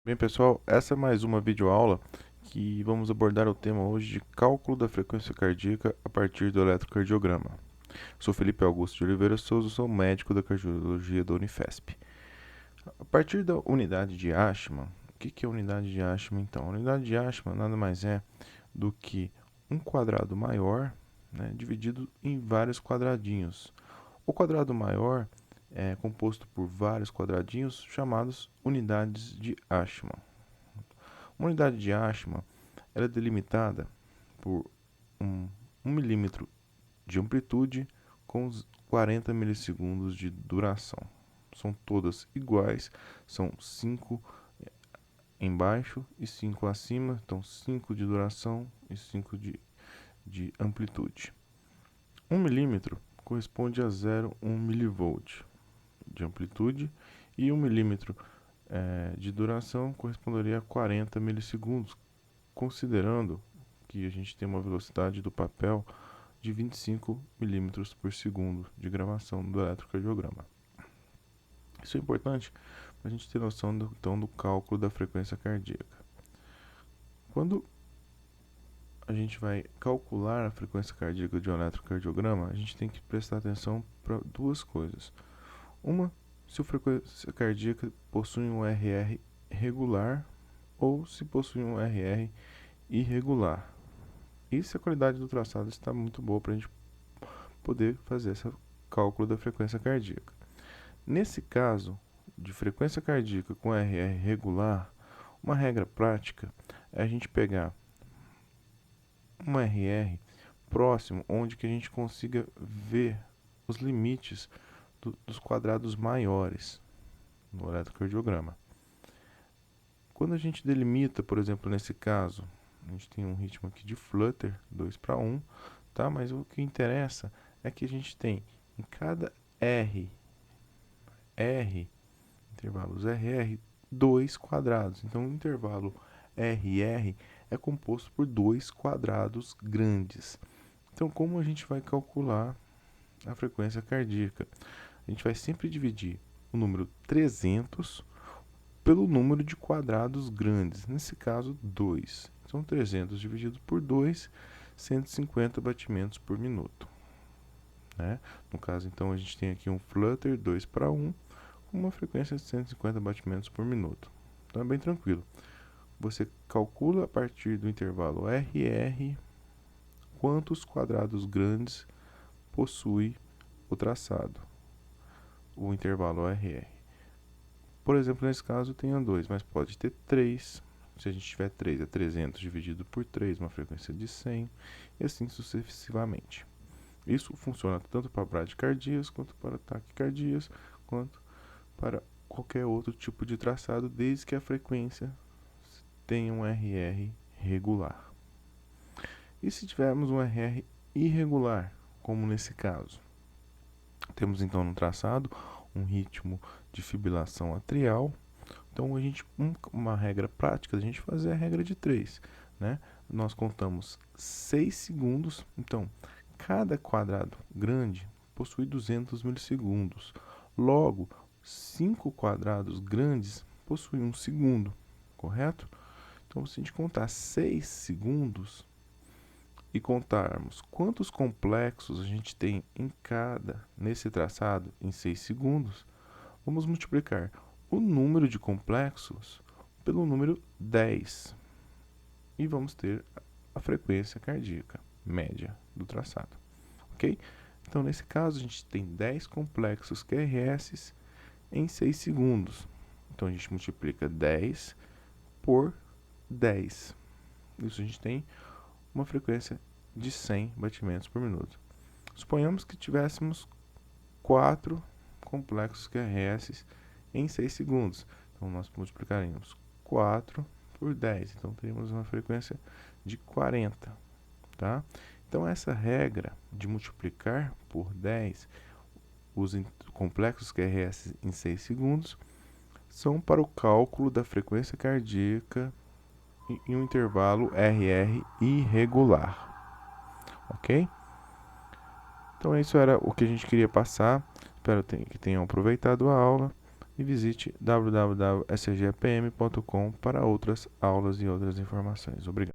Bem, pessoal, essa é mais uma videoaula que vamos abordar o tema hoje de cálculo da frequência cardíaca a partir do eletrocardiograma. Sou Felipe Augusto de Oliveira Souza, sou médico da cardiologia da Unifesp. A partir da unidade de Ashman, o que é a unidade de Ashman então? A unidade de Ashman nada mais é do que um quadrado maior, né, dividido em vários quadradinhos. O quadrado maior é composto por vários quadradinhos chamados unidades de Ashman. Uma unidade de Ashman ela é delimitada por um milímetro de amplitude com 40 milissegundos de duração. São todas iguais, são 5 embaixo e 5 acima, então 5 de duração e 5 de amplitude. 1 milímetro corresponde a 0,1 milivolt de amplitude e 1 milímetro de duração corresponderia a 40 milissegundos, considerando que a gente tem uma velocidade do papel de 25 milímetros por segundo de gravação do eletrocardiograma. Isso é importante para a gente ter noção do cálculo da frequência cardíaca. Quando a gente vai calcular a frequência cardíaca de um eletrocardiograma, a gente tem que prestar atenção para duas coisas. Uma, se a frequência cardíaca possui um RR regular ou se possui um RR irregular. E se a qualidade do traçado está muito boa para a gente poder fazer esse cálculo da frequência cardíaca. Nesse caso de frequência cardíaca com RR regular, uma regra prática é a gente pegar um RR próximo onde que a gente consiga ver os limites dos quadrados maiores no eletrocardiograma. Quando a gente delimita, por exemplo, nesse caso, a gente tem um ritmo aqui de flutter, 2:1, tá? Mas o que interessa é que a gente tem em cada intervalos RR, 2 quadrados. Então, o intervalo RR é composto por 2 quadrados grandes. Então, como a gente vai calcular a frequência cardíaca? A gente vai sempre dividir o número 300 pelo número de quadrados grandes, nesse caso 2. Então 300 dividido por 2, 150 batimentos por minuto. Né? No caso, então, a gente tem aqui um flutter 2:1, com uma frequência de 150 batimentos por minuto. Então é bem tranquilo. Você calcula a partir do intervalo RR quantos quadrados grandes possui o traçado, o intervalo RR. Por exemplo, nesse caso tenha 2, mas pode ter 3. Se a gente tiver 3, é 300 dividido por 3, uma frequência de 100, e assim sucessivamente. Isso funciona tanto para bradicardias, quanto para taquicardias, quanto para qualquer outro tipo de traçado, desde que a frequência tenha um RR regular. E se tivermos um RR irregular, como nesse caso? Temos então no traçado um ritmo de fibrilação atrial. Então, uma regra prática, a gente fazer a regra de 3. Né? Nós contamos 6 segundos. Então, cada quadrado grande possui 200 milissegundos. Logo, 5 quadrados grandes possuem 1 segundo. Correto? Então, se a gente contar 6 segundos e contarmos quantos complexos a gente tem nesse traçado em 6 segundos, vamos multiplicar o número de complexos pelo número 10 e vamos ter a frequência cardíaca média do traçado, ok? Então, nesse caso, a gente tem 10 complexos QRS em 6 segundos. Então, a gente multiplica 10 por 10. Isso a gente tem uma frequência de 100 batimentos por minuto. Suponhamos que tivéssemos 4 complexos QRS em 6 segundos. Então, nós multiplicaríamos 4 por 10. Então, teríamos uma frequência de 40. Tá? Então, essa regra de multiplicar por 10 os complexos QRS em 6 segundos são para o cálculo da frequência cardíaca em um intervalo RR irregular. Ok? Então, isso era o que a gente queria passar. Espero que tenham aproveitado a aula. e visite www.scgpm.com para outras aulas e outras informações. Obrigado.